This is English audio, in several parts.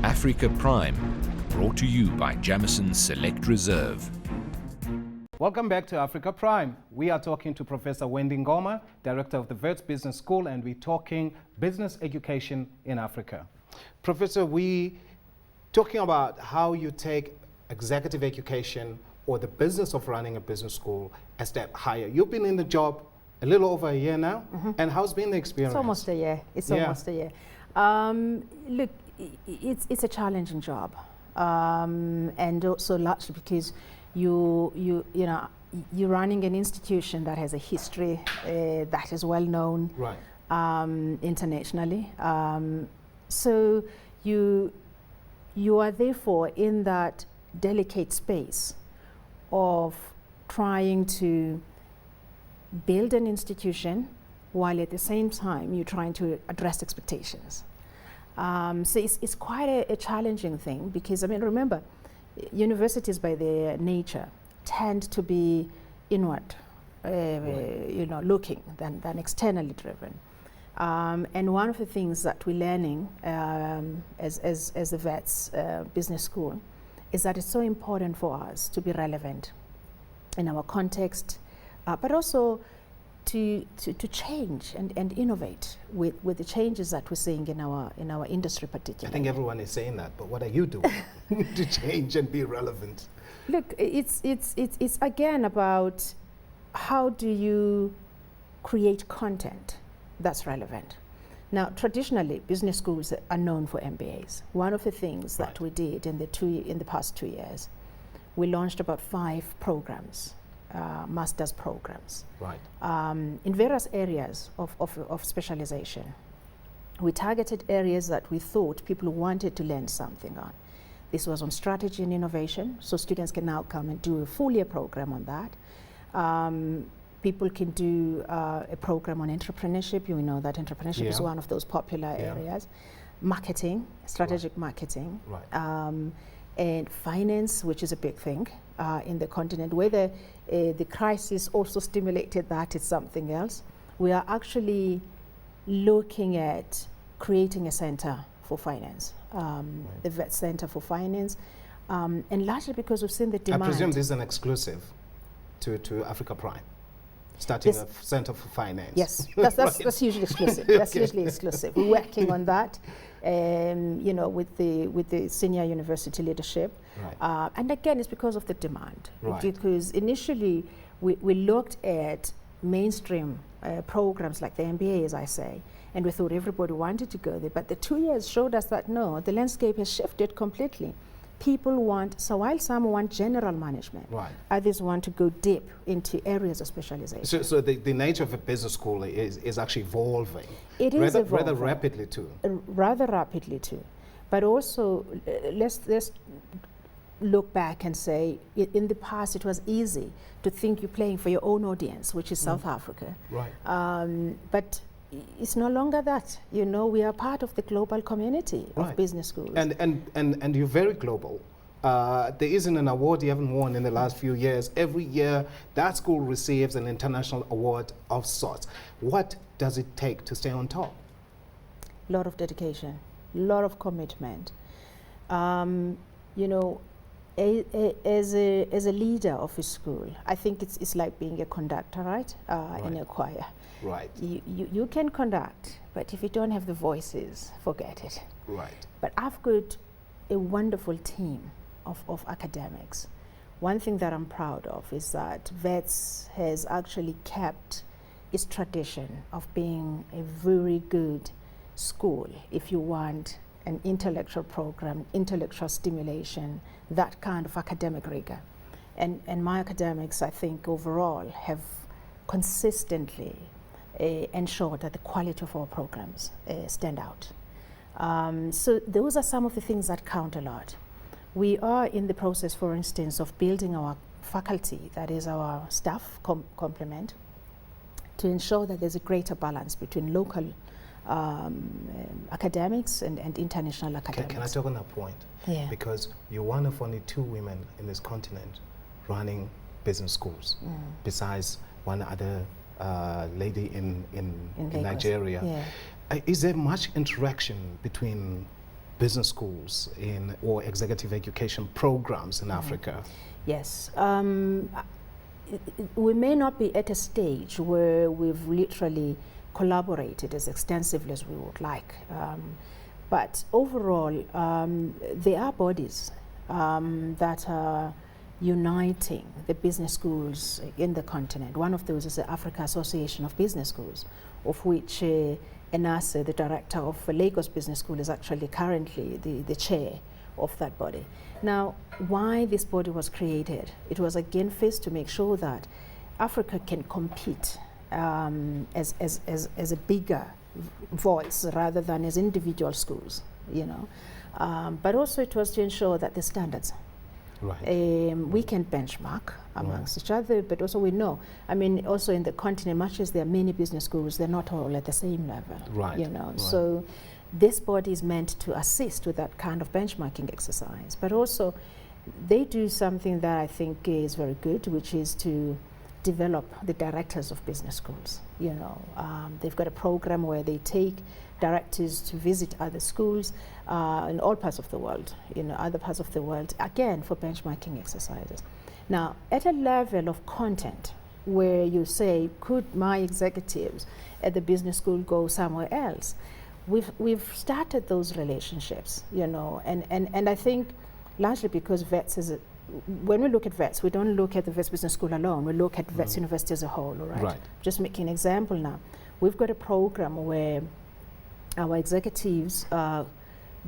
Africa Prime, brought to you by Jamison Select Reserve. Welcome back to Africa Prime. We are talking to Professor Wendy Ngoma, Director of the Wits Business School, and we're talking business education in Africa. Professor, we talking about how you take executive education or the business of running a business school a step higher. You've been in the job a little over a year now, and how's been the experience? It's almost a year. Almost a year. Look, it's a challenging job, and also largely because you're running an institution that has a history that is well known, right, internationally. So you are therefore in that delicate space of trying to build an institution while at the same time you're trying to address expectations. So it's quite a challenging thing because, I mean, remember, universities by their nature tend to be inward, looking than externally driven. And one of the things that we're learning as the Wits Business School is that it's so important for us to be relevant in our context, but also to change and innovate with the changes that we're seeing in our industry particularly. I think everyone is saying that, but what are you doing to change and be relevant? Look, it's again about how do you create content that's relevant. Now, traditionally, business schools are known for MBAs. One of the things that we did in the past 2 years, we launched about 5 programs, master's programs, in various areas of specialization. We targeted areas that we thought people wanted to learn something on. This was on strategy and innovation, so students can now come and do a full year program on that. People can do a program on entrepreneurship. You know that entrepreneurship is one of those popular areas. Marketing, strategic marketing, and finance, which is a big thing in the continent. Whether the crisis also stimulated that is something else. We are actually looking at creating a center for finance, the Wits Center for Finance, and largely because we've seen the demand. I presume this is an exclusive to Africa Prime. Starting a Center for Finance. Yes, that's usually exclusive. That's usually exclusive. We're working on that, with the senior university leadership. And again, it's because of the demand. Because initially, we looked at mainstream programs like the MBA, as I say, and we thought everybody wanted to go there. But the 2 years showed us that no, the landscape has shifted completely. People want, so while some want general management, others want to go deep into areas of specialization. So the nature of a business school is actually evolving. It is evolving. Rather rapidly too. Rather rapidly too. But also, let's look back and say, in the past it was easy to think you're playing for your own audience, which is South Africa. But it's no longer that. We are part of the global community of business schools. And you're very global. There isn't an award you haven't won in the last few years. Every year, that school receives an international award of sorts. What does it take to stay on top? A lot of dedication, a lot of commitment. As a leader of a school, I think it's like being a conductor, in a choir. You can conduct, but if you don't have the voices, forget it. But I've got a wonderful team of academics. One thing that I'm proud of is that Wits has actually kept its tradition of being a very good school if you want an intellectual program, intellectual stimulation, that kind of academic rigor. And my academics, I think, overall have consistently ensure that the quality of our programs stand out. So those are some of the things that count a lot. We are in the process, for instance, of building our faculty, that is our staff complement, to ensure that there's a greater balance between local academics and international academics. Can I talk on that point? Yeah. Because you're one of only 2 women in this continent running business schools, besides one other lady in Nigeria. Yeah. Is there much interaction between business schools or executive education programs in Africa? Yes. We may not be at a stage where we've literally collaborated as extensively as we would like. But overall, there are bodies that are uniting the business schools in the continent. One of those is the Africa Association of Business Schools, of which Enase, the director of Lagos Business School, is actually currently the chair of that body. Now, why this body was created? It was again first to make sure that Africa can compete as a bigger voice rather than as individual schools, you know. But also it was to ensure that the standards, we can benchmark amongst each other, but also we know, I mean, also in the continent, much as there are many business schools, they're not all at the same level, you know. So this body is meant to assist with that kind of benchmarking exercise, but also they do something that I think is very good, which is to develop the directors of business schools. You know, they've got a program where they take directors to visit other schools in all parts of the world, other parts of the world, again, for benchmarking exercises. Now, at a level of content where you say, could my executives at the business school go somewhere else? We've started those relationships, and I think largely because Wits is when we look at Wits, we don't look at the Wits Business School alone, we look at Wits University as a whole, all right? Just making an example now. We've got a program where our executives,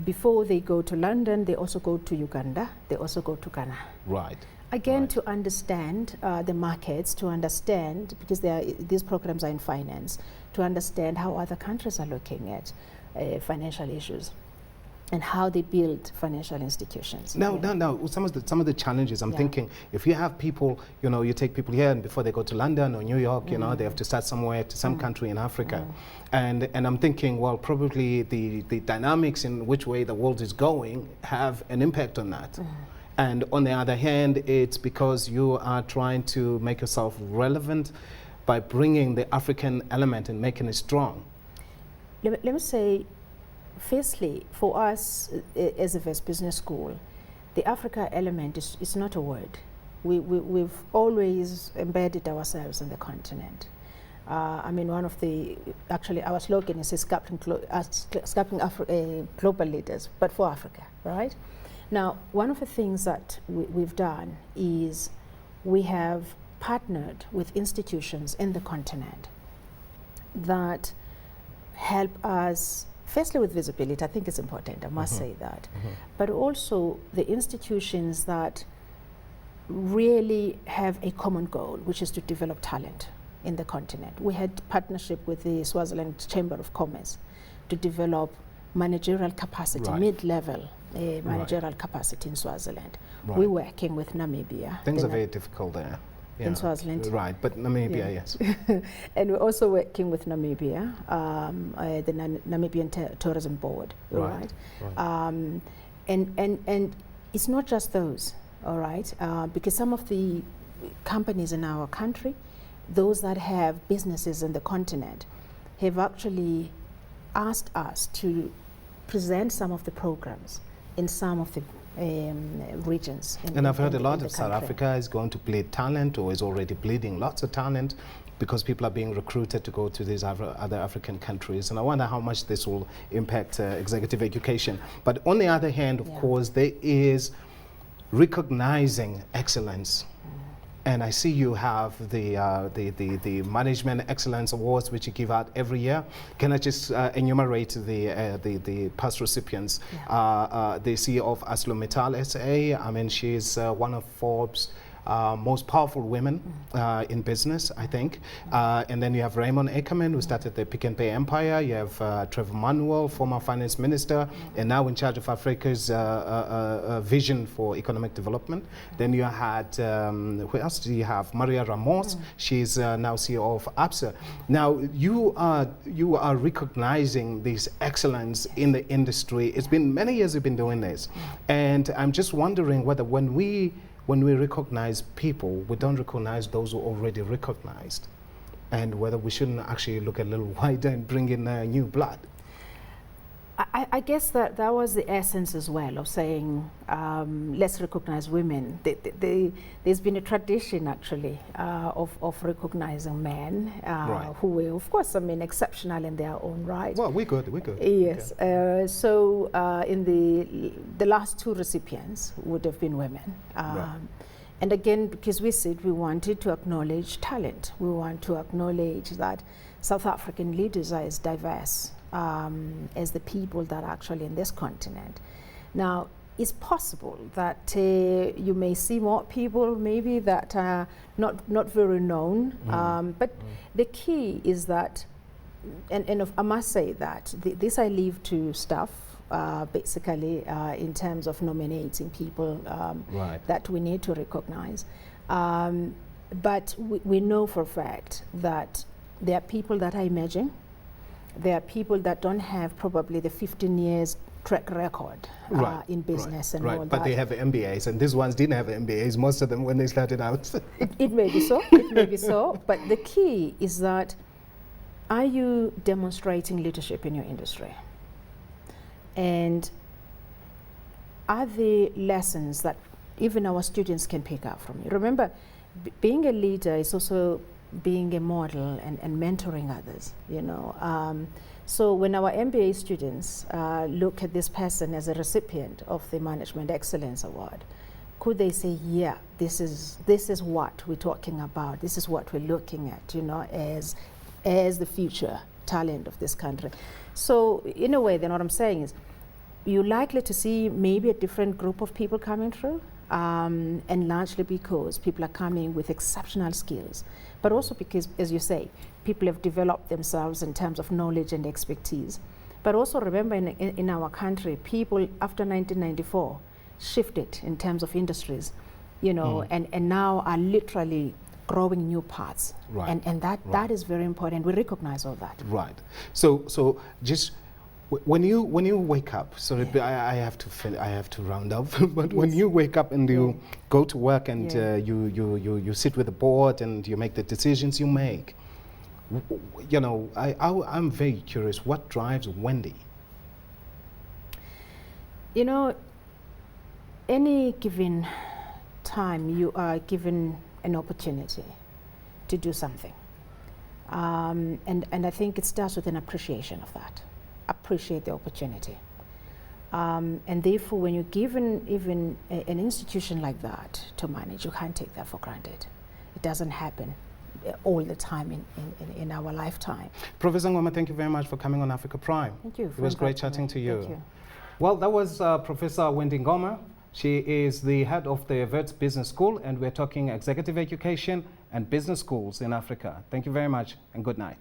before they go to London, they also go to Uganda, they also go to Ghana. Again, to understand the markets, to understand, because these programs are in finance, to understand how other countries are looking at financial issues and how they build financial institutions. Now, some of the challenges, I'm thinking, if you have people, you take people here and before they go to London or New York, they have to start somewhere, to some country in Africa. And I'm thinking, well, probably the dynamics in which way the world is going have an impact on that. And on the other hand, it's because you are trying to make yourself relevant by bringing the African element and making it strong. Let me say, firstly, for us as a Wits Business School, the Africa element is not a word. We've always embedded ourselves in the continent. I mean, actually our slogan is sculpting global leaders, but for Africa, right? Now, one of the things that we've done is we have partnered with institutions in the continent that help us, firstly with visibility, I think it's important, I must say that, but also the institutions that really have a common goal, which is to develop talent in the continent. We had partnership with the Swaziland Chamber of Commerce to develop managerial capacity, mid-level managerial capacity in Swaziland. We're working with Namibia. Things are very difficult there. In Swaziland. But Namibia, yes. And we're also working with Namibia, the Namibian Tourism Board, and it's not just those, all right, because some of the companies in our country, those that have businesses in the continent, have actually asked us to present some of the programs in some of the regions. And I've heard a lot of South Africa is going to bleed talent, or is already bleeding lots of talent, because people are being recruited to go to these other African countries. And I wonder how much this will impact executive education. But on the other hand, of course, there is recognizing excellence. And I see you have the Management Excellence Awards, which you give out every year. Can I just enumerate the past recipients? The CEO of ArcelorMittal SA. I mean, she's one of Forbes' most powerful women in business, I think. And then you have Raymond Ackerman, who started the Pick and Pay empire. You have Trevor Manuel, former finance minister, and now in charge of Africa's vision for economic development. Then you had, who else do you have? Maria Ramos. She's now CEO of ABSA. Now, you are recognizing this excellence in the industry. It's been many years you've been doing this. And I'm just wondering whether when we recognize people, we don't recognize those who are already recognized, and whether we shouldn't actually look a little wider and bring in new blood. I guess that was the essence as well of saying, let's recognize women. There's been a tradition actually of recognizing men who were, of course, I mean, exceptional in their own right. Well, we're good. Yes. Okay. So in the last two recipients would have been women. Right. And again, because we said we wanted to acknowledge talent, we want to acknowledge that South African leaders are as diverse as the people that are actually in this continent. Now, it's possible that you may see more people maybe that are not very known, but the key is that, and I must say that this I leave to staff, basically in terms of nominating people that we need to recognize. But we know for a fact that there are people that are emerging. There are people that don't have probably the 15 years track record in business and all that. But they have MBAs, and these ones didn't have MBAs, most of them, when they started out. It may be so, it may be so, but the key is that, are you demonstrating leadership in your industry? And are there lessons that even our students can pick up from you? Remember, being a leader is also being a model and mentoring others, you know. So when our MBA students look at this person as a recipient of the Management Excellence Award, could they say, yeah, this is what we're talking about, this is what we're looking at, you know, as the future talent of this country. So in a way, then what I'm saying is, you're likely to see maybe a different group of people coming through, and largely because people are coming with exceptional skills, but also because, as you say, people have developed themselves in terms of knowledge and expertise. But also remember, in our country, people after 1994 shifted in terms of industries, you know, and now are literally growing new paths. Right. And that is very important. We recognize all that. Right. So just when you wake up, sorry, I have to round up. But yes, when you wake up and you go to work and you sit with the board and you make the decisions you make, you know, I'm very curious. What drives Wendy? You know, any given time you are given an opportunity to do something, and I think it starts with an appreciation of that. Appreciate the opportunity, and therefore when you're given even an institution like that to manage, you can't take that for granted. It doesn't happen all the time in our lifetime. Professor Ngoma, thank you very much for coming on Africa Prime. Thank you. It was great chatting to you. Thank you. Well, that was Professor Wendy Ngoma. She is the head of the Wits Business School, and we're talking executive education and business schools in Africa. Thank you very much, and good night.